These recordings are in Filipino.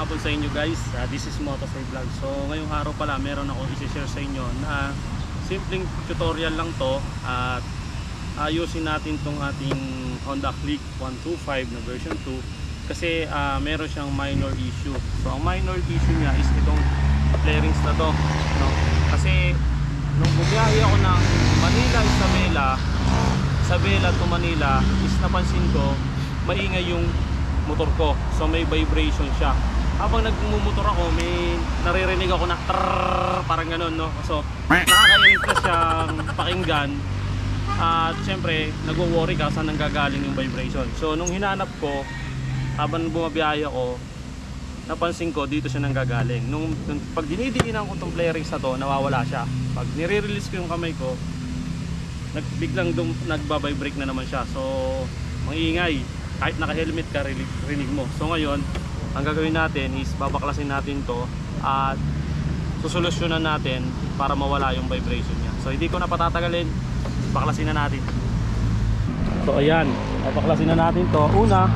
hapon sa inyo guys. This is Motosay Vlog. So ngayong araw pala meron ako i-share sa inyo na simpleng tutorial lang to at ayusin natin tong ating Honda Click 125 na version 2 kasi meron siyang minor issue. So ang minor issue niya is itong flarings na to, no? Kasi nung bumiyahe ako ng Manila, Isabela to Manila is napansin ko maingay yung motor ko. So may vibration siya. Habang nagmumotor ako, may naririnig ako na trrrr, parang ganun, no? So nakaka-irita siyang pakinggan. At syempre, nagwo-worry ka saan nanggagaling yung vibration. So nung hinanap ko, habang bumabiyahe ako, napansin ko dito siya nanggagaling. Nung pag dinidiinan ko tong flarings na to, nawawala siya. Pag nire-release ko yung kamay ko, biglang nagba-vibrate na naman siya. So mangingay. Kahit naka-helmet ka, rinig mo. So ngayon, ang gagawin natin is babaklasin natin to at susolusyonan natin para mawala yung vibration niya. So hindi ko na patatagalin, baklasin na natin. So ayan, babaklasin na natin to. Una,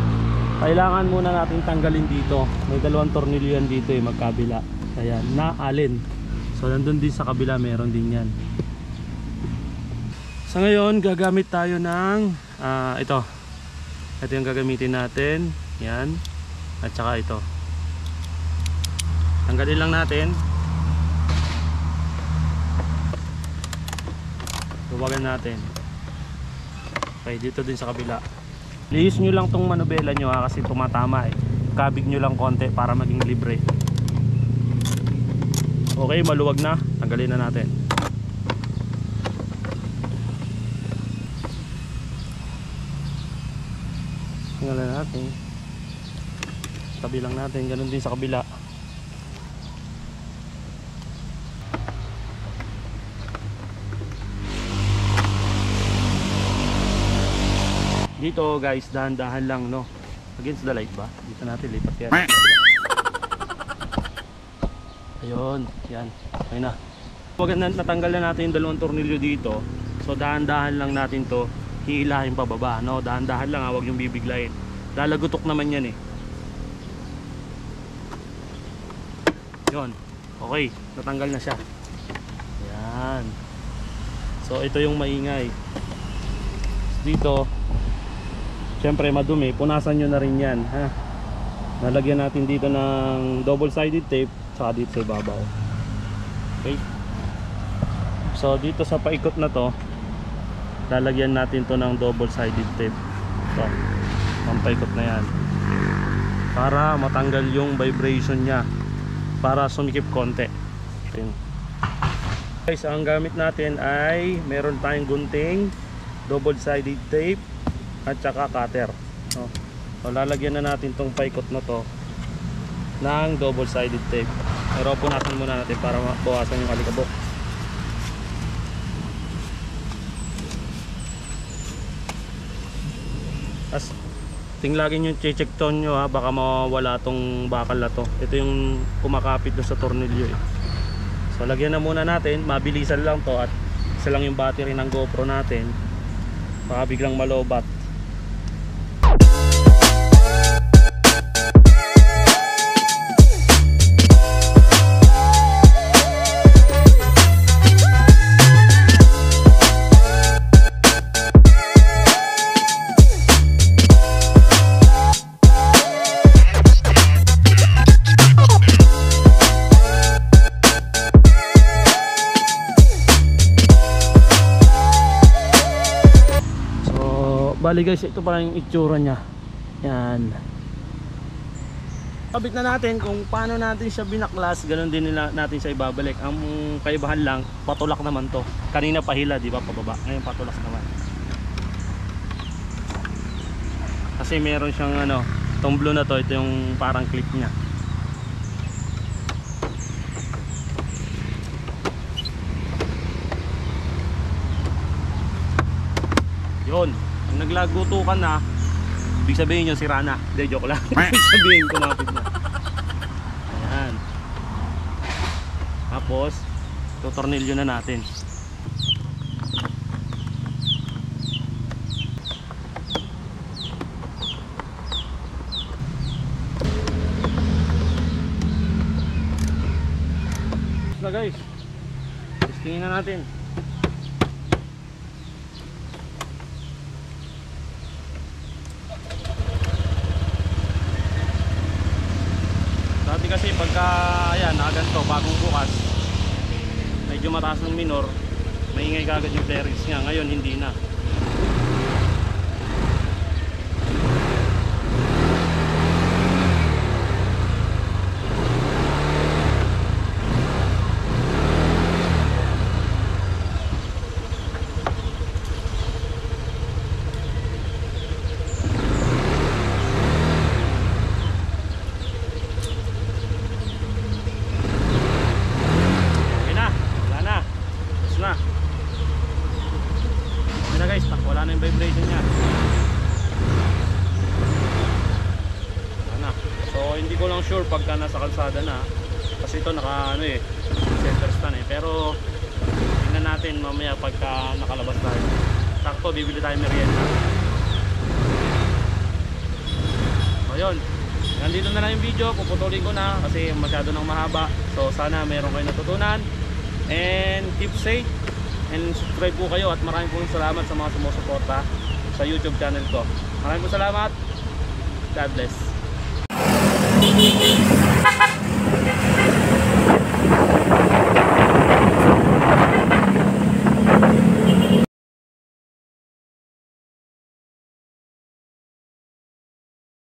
kailangan muna natin tanggalin dito. May dalawang tornilyo yan dito magkabila. Ayan, na alin. So nandun din sa kabila, meron din yan. So ngayon, gagamit tayo ng ito yung gagamitin natin. Yan. At saka ito. Tanggalin lang natin. Luwagan natin. Okay, dito din sa kabila. Lihis nyo lang tong manubela nyo kasi tumatama Kabig nyo lang konti para maging libre. Okay, maluwag na. Tanggalin na natin. Tanggalin natin. Tabi lang natin. Ganun din sa kabila. Dito guys, dahan-dahan lang, no? Against the light ba? Dito natin lipat yan. Ayun, yan. Okay na. Pag natanggal na natin yung dalawang tornilyo dito, so dahan-dahan lang natin to hihilahin pababa, no? Dahan-dahan lang, huwag yung bibiglayin. Lalagutok naman yan Yun. Okay, natanggal na siya. Yan. So ito yung maingay. Dito syempre madumi, punasan nyo na rin yan, ha? Nalagyan natin dito ng double sided tape saka dito sa ibabaw. Okay, so dito sa paikot na to, lalagyan natin to ng double sided tape. So ang paikot na yan para matanggal yung vibration nya, para sumikip konti. Okay. Guys, ang gamit natin ay meron tayong gunting, double sided tape at saka cutter. So lalagyan na natin tong paikot na to ng double sided tape. Pero punasan muna natin para mabawasan yung alikabok. As lagi nyo check tone nyo, ha, baka mawala tong bakal na to. Ito yung kumakapit doon sa tornilyo So lagyan na muna natin, mabilisan lang to at isa lang yung battery ng GoPro natin, baka biglang malobat. Bali guys, ito pala yung itsura nya. Yan. Kabit na natin kung paano natin siya binaklas, ganun din natin siya ibabalik. Ang kaibahan lang, patulak naman to. Kanina pahila, di ba, pababa. Ngayon patulak naman. Kasi meron siyang itong blue na to, ito yung parang clip nya. Yun. Naglagutukan na, ibig sabihin nyo sira na. Hindi, joke lang. Ibig sabihin kumapit na. Ayan. Tapos tutornilyo na natin. na guys. Testingin na natin. Dati kasi pagka ayan, nakaganto bagong bukas, medyo mataas ng minor, maingay kagad yung bearings niya. Ngayon hindi na. Wala na yung vibration niya. Ano? So hindi ko lang sure pagka nasa kalsada na, kasi ito naka ano eh, center stand eh. Pero tingnan natin mamaya pagka nakalabas tayo. Sakto bibili tayo merienda. Ayun, nandito na lang yung video. Puputulin ko na kasi masyado nang mahaba. So sana meron kayo natutunan. And keep safe. And subscribe po kayo at maraming pong salamat sa mga sumusuporta sa YouTube channel ko. Maraming po salamat. God bless.